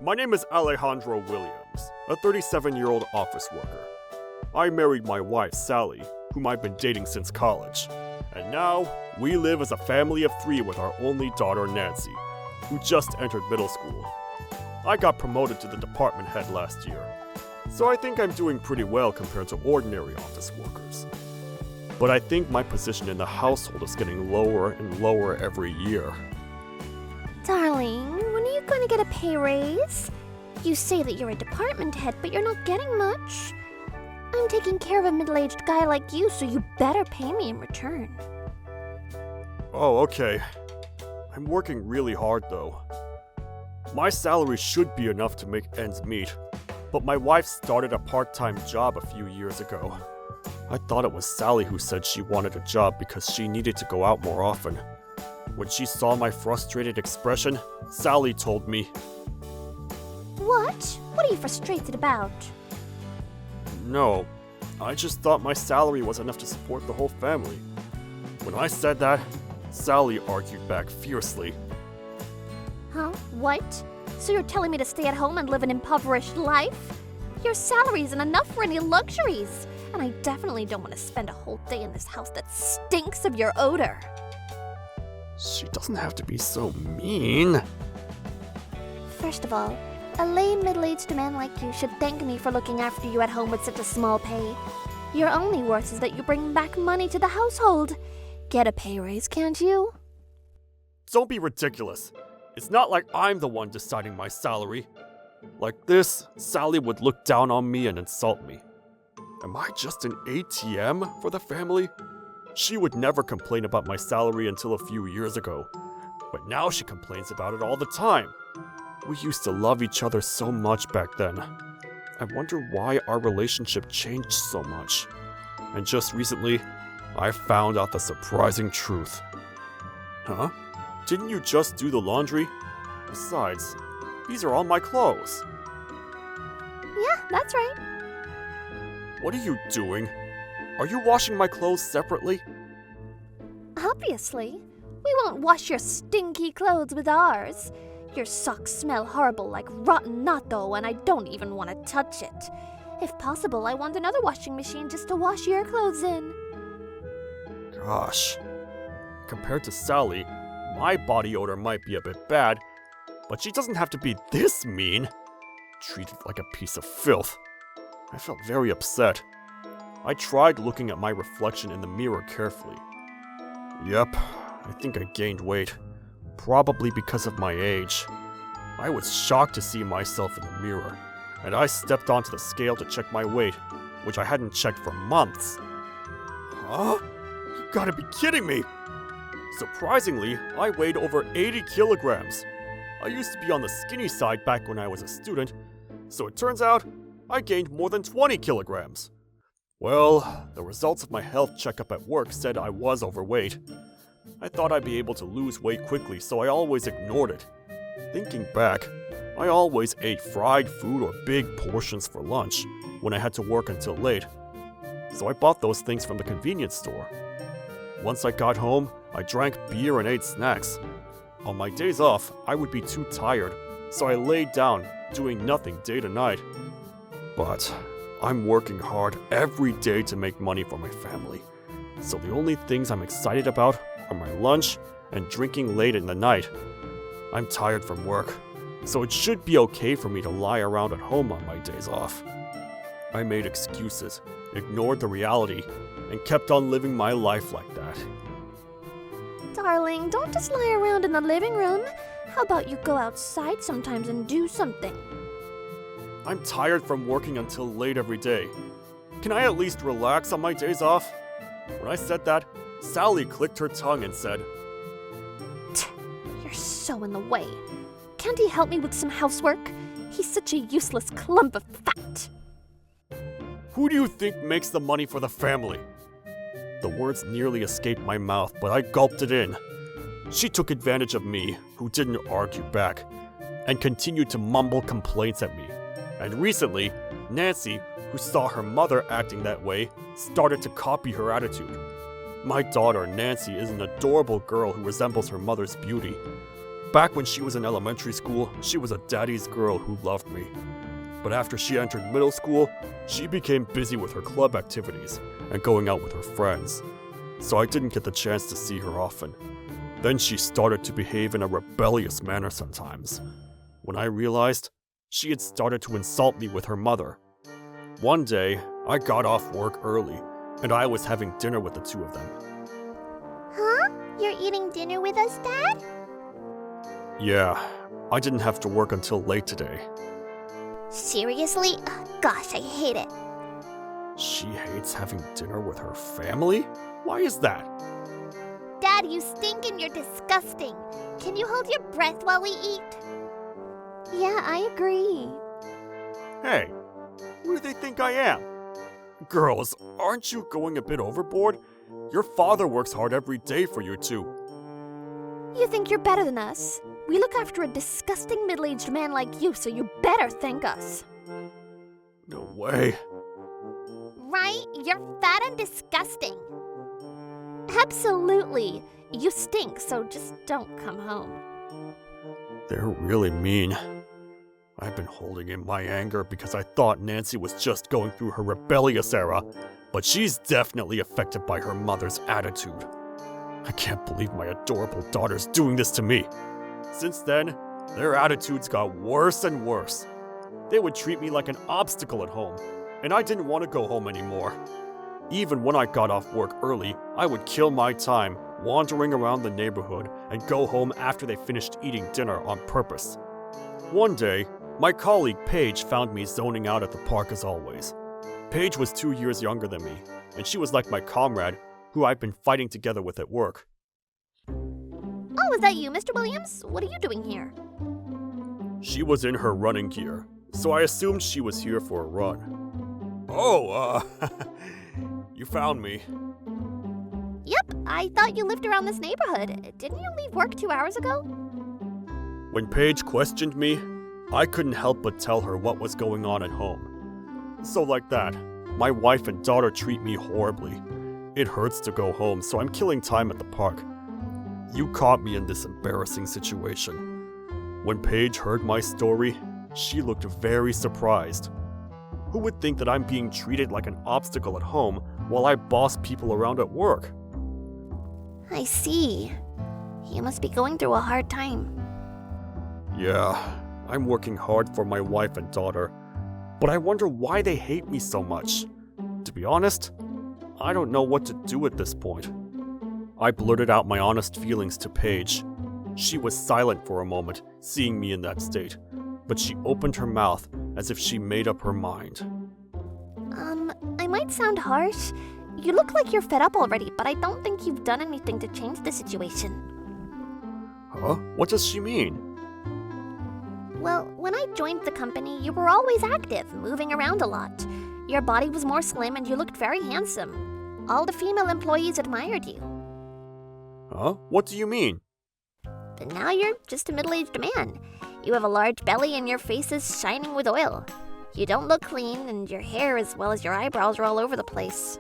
My name is Alejandro Williams, a 37-year-old office worker. I married my wife, Sally, whom I've been dating since college. And now, we live as a family of 3 with our only daughter, Nancy, who just entered middle school. I got promoted to the department head last year, so I think I'm doing pretty well compared to ordinary office workers. But I think my position in the household is getting lower and lower every year. Darling, when are you going to get a pay raise? You say that you're a department head, but you're not getting much. I'm taking care of a middle-aged guy like you, so you better pay me in return. Oh, okay. I'm working really hard, though. My salary should be enough to make ends meet, but my wife started a part-time job a few years ago. I thought it was Sally who said she wanted a job because she needed to go out more often. When she saw my frustrated expression, Sally told me, What? What are you frustrated about? No, I just thought my salary was enough to support the whole family. When I said that, Sally argued back fiercely. Huh? What? So you're telling me to stay at home and live an impoverished life? Your salary isn't enough for any luxuries, and I definitely don't want to spend a whole day in this house that stinks of your odor. She doesn't have to be so mean. First of all, a lame middle-aged man like you should thank me for looking after you at home with such a small pay. Your only worth is that you bring back money to the household. Get a pay raise, can't you? Don't be ridiculous. It's not like I'm the one deciding my salary. Like this, Sally would look down on me and insult me. Am I just an ATM for the family? She would never complain about my salary until a few years ago. But now she complains about it all the time. We used to love each other so much back then. I wonder why our relationship changed so much. And just recently, I found out the surprising truth. Huh? Didn't you just do the laundry? Besides, these are all my clothes. Yeah, that's right. What are you doing? Are you washing my clothes separately? Obviously. We won't wash your stinky clothes with ours. Your socks smell horrible like rotten natto, and I don't even want to touch it. If possible, I want another washing machine just to wash your clothes in. Gosh. Compared to Sally, my body odor might be a bit bad, but she doesn't have to be this mean. Treated like a piece of filth. I felt very upset. I tried looking at my reflection in the mirror carefully. Yep, I think I gained weight. Probably because of my age. I was shocked to see myself in the mirror, and I stepped onto the scale to check my weight, which I hadn't checked for months. Huh? You gotta be kidding me! Surprisingly, I weighed over 80 kilograms. I used to be on the skinny side back when I was a student, so it turns out I gained more than 20 kilograms. Well, the results of my health checkup at work said I was overweight. I thought I'd be able to lose weight quickly, so I always ignored it. Thinking back, I always ate fried food or big portions for lunch when I had to work until late. So I bought those things from the convenience store. Once I got home, I drank beer and ate snacks. On my days off, I would be too tired, so I laid down, doing nothing day to night. But I'm working hard every day to make money for my family. So the only things I'm excited about are my lunch and drinking late in the night. I'm tired from work, so it should be okay for me to lie around at home on my days off. I made excuses, ignored the reality, and kept on living my life like that. Darling, don't just lie around in the living room. How about you go outside sometimes and do something? I'm tired from working until late every day. Can I at least relax on my days off? When I said that, Sally clicked her tongue and said, You're so in the way. Can't he help me with some housework? He's such a useless clump of fat. Who do you think makes the money for the family? The words nearly escaped my mouth, but I gulped it in. She took advantage of me, who didn't argue back, and continued to mumble complaints at me. And recently, Nancy, who saw her mother acting that way, started to copy her attitude. My daughter, Nancy, is an adorable girl who resembles her mother's beauty. Back when she was in elementary school, she was a daddy's girl who loved me. But after she entered middle school, she became busy with her club activities and going out with her friends, so I didn't get the chance to see her often. Then she started to behave in a rebellious manner sometimes. When I realized, she had started to insult me with her mother. One day, I got off work early, and I was having dinner with the two of them. Huh? You're eating dinner with us, Dad? Yeah, I didn't have to work until late today. Seriously? Gosh, I hate it. She hates having dinner with her family? Why is that? Dad, you stink and you're disgusting. Can you hold your breath while we eat? Yeah, I agree. Hey, who do they think I am? Girls, aren't you going a bit overboard? Your father works hard every day for you two. You think you're better than us? We look after a disgusting middle-aged man like you, so you better thank us. No way. Right? You're fat and disgusting. Absolutely. You stink, so just don't come home. They're really mean. I've been holding in my anger because I thought Nancy was just going through her rebellious era, but she's definitely affected by her mother's attitude. I can't believe my adorable daughter's doing this to me. Since then, their attitudes got worse and worse. They would treat me like an obstacle at home, and I didn't want to go home anymore. Even when I got off work early, I would kill my time wandering around the neighborhood and go home after they finished eating dinner on purpose. One day, my colleague Paige found me zoning out at the park as always. Paige was 2 years younger than me, and she was like my comrade, who I've been fighting together with at work. Oh, is that you, Mr. Williams? What are you doing here? She was in her running gear, so I assumed she was here for a run. Oh, you found me. Yep, I thought you lived around this neighborhood. Didn't you leave work 2 hours ago? When Paige questioned me, I couldn't help but tell her what was going on at home. So like that, my wife and daughter treat me horribly. It hurts to go home, so I'm killing time at the park. You caught me in this embarrassing situation. When Paige heard my story, she looked very surprised. Who would think that I'm being treated like an obstacle at home while I boss people around at work? I see. You must be going through a hard time. Yeah, I'm working hard for my wife and daughter, but I wonder why they hate me so much. To be honest, I don't know what to do at this point. I blurted out my honest feelings to Paige. She was silent for a moment, seeing me in that state, but she opened her mouth as if she made up her mind. I might sound harsh. You look like you're fed up already, but I don't think you've done anything to change the situation. Huh? What does she mean? Well, when I joined the company, you were always active, moving around a lot. Your body was more slim and you looked very handsome. All the female employees admired you. Huh? What do you mean? But now you're just a middle-aged man. You have a large belly and your face is shining with oil. You don't look clean, and your hair as well as your eyebrows are all over the place.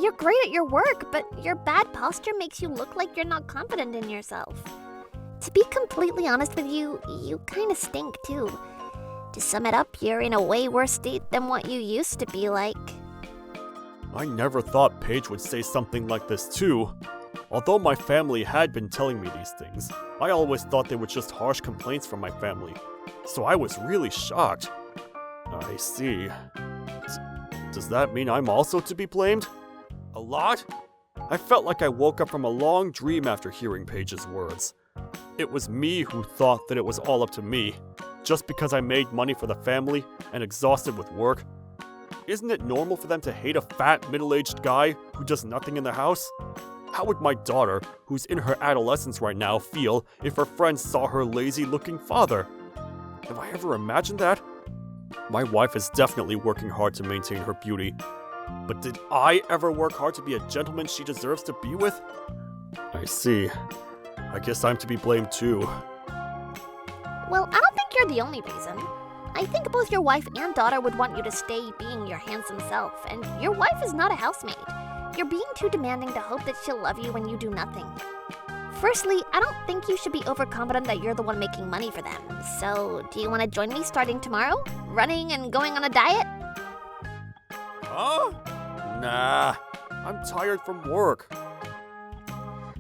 You're great at your work, but your bad posture makes you look like you're not confident in yourself. To be completely honest with you, you kinda stink too. To sum it up, you're in a way worse state than what you used to be like. I never thought Paige would say something like this too. Although my family had been telling me these things, I always thought they were just harsh complaints from my family. So I was really shocked. I see. Does that mean I'm also to be blamed? A lot? I felt like I woke up from a long dream after hearing Paige's words. It was me who thought that it was all up to me, just because I made money for the family and exhausted with work. Isn't it normal for them to hate a fat, middle-aged guy who does nothing in the house? How would my daughter, who's in her adolescence right now, feel if her friends saw her lazy-looking father? Have I ever imagined that? My wife is definitely working hard to maintain her beauty. But did I ever work hard to be a gentleman she deserves to be with? I see. I guess I'm to be blamed too. Well, I don't think you're the only reason. I think both your wife and daughter would want you to stay being your handsome self, and your wife is not a housemaid. You're being too demanding to hope that she'll love you when you do nothing. Firstly, I don't think you should be overconfident that you're the one making money for them. So, do you want to join me starting tomorrow? Running and going on a diet? Huh? Nah, I'm tired from work.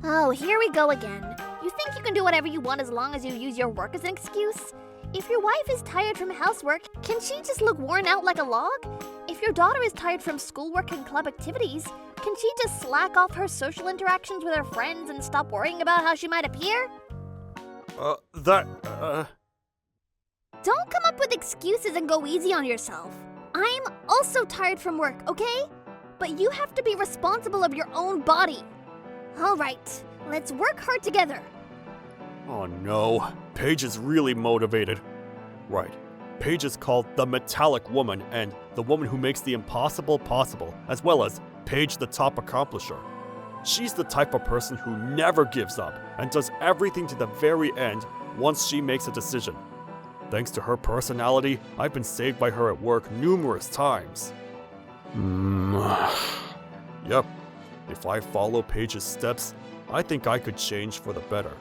Oh, here we go again. You think you can do whatever you want as long as you use your work as an excuse? If your wife is tired from housework, can she just look worn out like a log? If your daughter is tired from schoolwork and club activities, can she just slack off her social interactions with her friends and stop worrying about how she might appear? Don't come up with excuses and go easy on yourself. I'm also tired from work, okay? But you have to be responsible of your own body. All right, let's work hard together. Oh no, Paige is really motivated. Right, Paige is called the Metallic Woman and the woman who makes the impossible possible, as well as Paige the Top Accomplisher. She's the type of person who never gives up and does everything to the very end once she makes a decision. Thanks to her personality, I've been saved by her at work numerous times. Yep, if I follow Paige's steps, I think I could change for the better.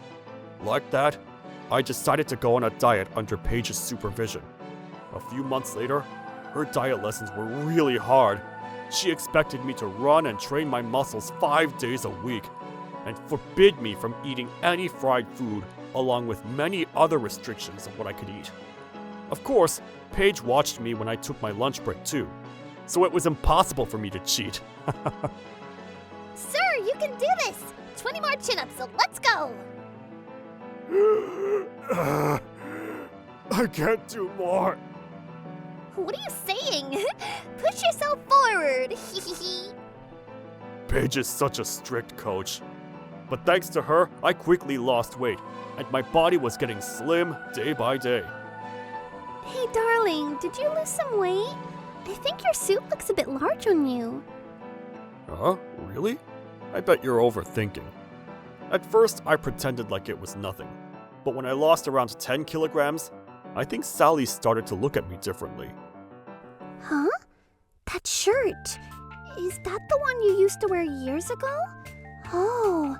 Like that, I decided to go on a diet under Paige's supervision. A few months later, her diet lessons were really hard. She expected me to run and train my muscles 5 days a week, and forbid me from eating any fried food, along with many other restrictions of what I could eat. Of course, Paige watched me when I took my lunch break too, so it was impossible for me to cheat. Sir, you can do this! 20 more chin-ups, so let's go! I can't do more. What are you saying? Push yourself forward! Paige is such a strict coach. But thanks to her, I quickly lost weight, and my body was getting slim day by day. Hey, darling, did you lose some weight? I think your suit looks a bit large on you. Huh? Really? I bet you're overthinking. At first, I pretended like it was nothing. But when I lost around 10 kilograms, I think Sally started to look at me differently. Huh? That shirt. Is that the one you used to wear years ago? Oh,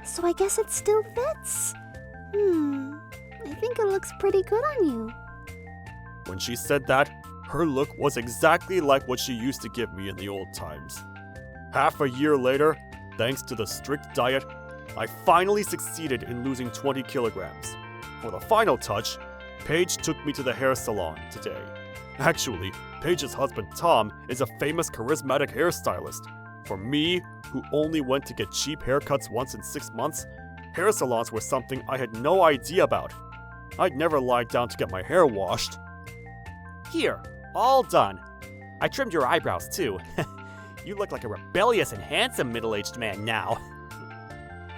so I guess it still fits. I think it looks pretty good on you. When she said that, her look was exactly like what she used to give me in the old times. Half a year later, thanks to the strict diet, I finally succeeded in losing 20 kilograms. For the final touch, Paige took me to the hair salon today. Actually, Paige's husband Tom is a famous charismatic hairstylist. For me, who only went to get cheap haircuts once in 6 months, hair salons were something I had no idea about. I'd never lied down to get my hair washed. Here, all done. I trimmed your eyebrows too. You look like a rebellious and handsome middle-aged man now.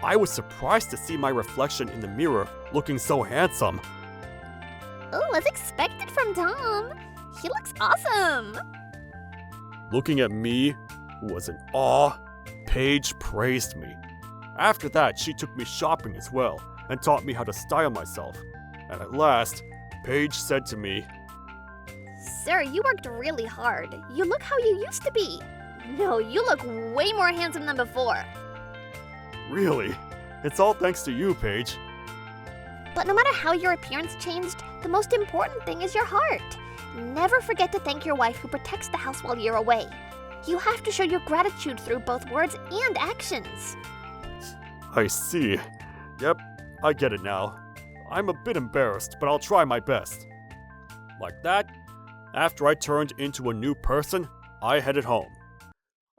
I was surprised to see my reflection in the mirror looking so handsome. Oh, as expected from Tom. He looks awesome. Looking at me, who was in awe, Paige praised me. After that, she took me shopping as well and taught me how to style myself. And at last, Paige said to me, Sir, you worked really hard. You look how you used to be. No, you look way more handsome than before. "Really? It's all thanks to you, Paige." But no matter how your appearance changed, the most important thing is your heart. Never forget to thank your wife who protects the house while you're away. You have to show your gratitude through both words and actions. I see. Yep, I get it now. I'm a bit embarrassed, but I'll try my best. Like that, after I turned into a new person, I headed home.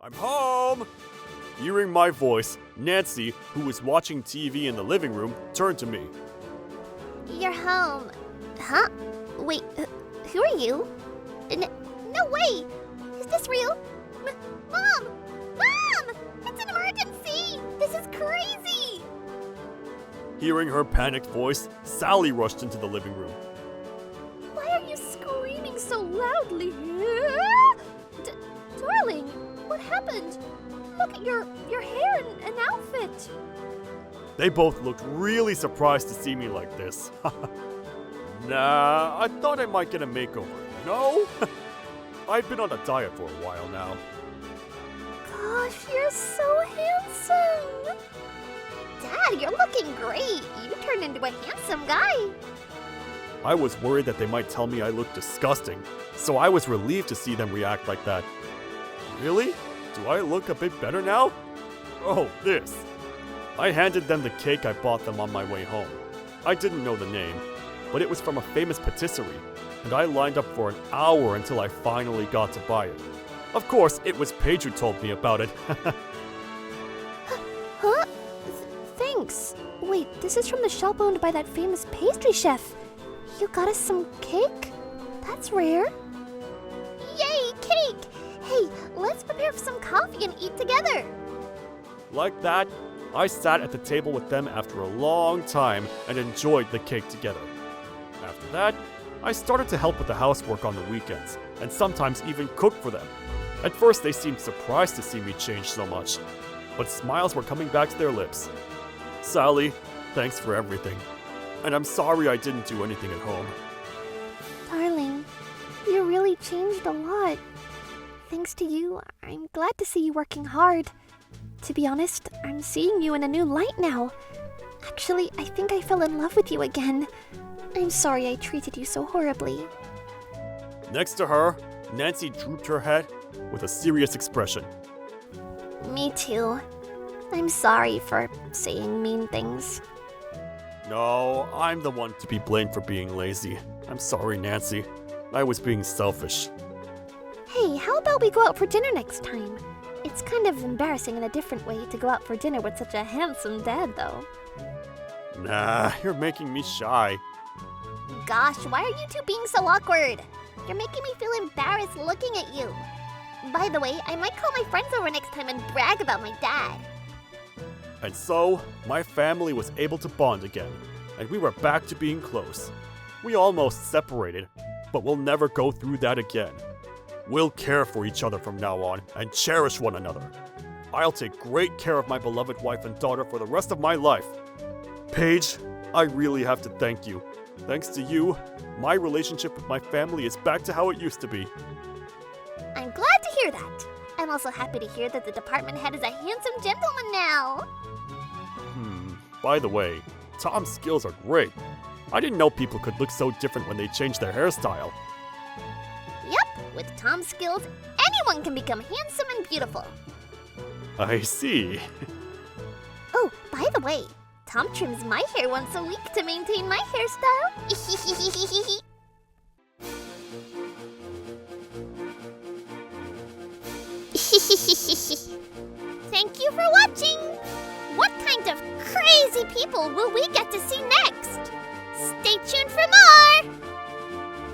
"I'm home!" Hearing my voice, Nancy, who was watching TV in the living room, turned to me. You're home. Huh? Wait, who are you? No way! Is this real? Mom! Mom! It's an emergency! This is crazy! Hearing her panicked voice, Sally rushed into the living room. Why are you screaming so loudly? Darling, what happened? Look at your hair and outfit. They both looked really surprised to see me like this. Nah, I thought I might get a makeover, you know? I've been on a diet for a while now. Gosh, you're so handsome. Dad, you're looking great. You turned into a handsome guy. I was worried that they might tell me I looked disgusting, so I was relieved to see them react like that. Really? Do I look a bit better now? Oh, this. I handed them the cake I bought them on my way home. I didn't know the name, but it was from a famous patisserie, and I lined up for an hour until I finally got to buy it. Of course, it was Paige who told me about it. Huh? Thanks. Wait, this is from the shop owned by that famous pastry chef. You got us some cake? That's rare. Yay, cake! Hey, let's prepare some coffee and eat together. Like that, I sat at the table with them after a long time and enjoyed the cake together. After that, I started to help with the housework on the weekends, and sometimes even cook for them. At first, they seemed surprised to see me change so much, but smiles were coming back to their lips. Sally, thanks for everything. And I'm sorry I didn't do anything at home. Darling, you really changed a lot. Thanks to you, I'm glad to see you working hard. To be honest, I'm seeing you in a new light now. Actually, I think I fell in love with you again. I'm sorry I treated you so horribly. Next to her, Nancy drooped her head with a serious expression. Me too. I'm sorry for saying mean things. No, I'm the one to be blamed for being lazy. I'm sorry, Nancy. I was being selfish. Hey, how about we go out for dinner next time? It's kind of embarrassing in a different way to go out for dinner with such a handsome dad, though. Nah, you're making me shy. Gosh, why are you two being so awkward? You're making me feel embarrassed looking at you. By the way, I might call my friends over next time and brag about my dad. And so, my family was able to bond again, and we were back to being close. We almost separated, but we'll never go through that again. We'll care for each other from now on and cherish one another. I'll take great care of my beloved wife and daughter for the rest of my life. Paige, I really have to thank you. Thanks to you, my relationship with my family is back to how it used to be. I'm glad to hear that. I'm also happy to hear that the department head is a handsome gentleman now. By the way, Tom's skills are great. I didn't know people could look so different when they changed their hairstyle. Yep, with Tom's skills, anyone can become handsome and beautiful. I see. Oh, by the way, Tom trims my hair once a week to maintain my hairstyle. Thank you for watching! What kind of crazy people will we get to see next?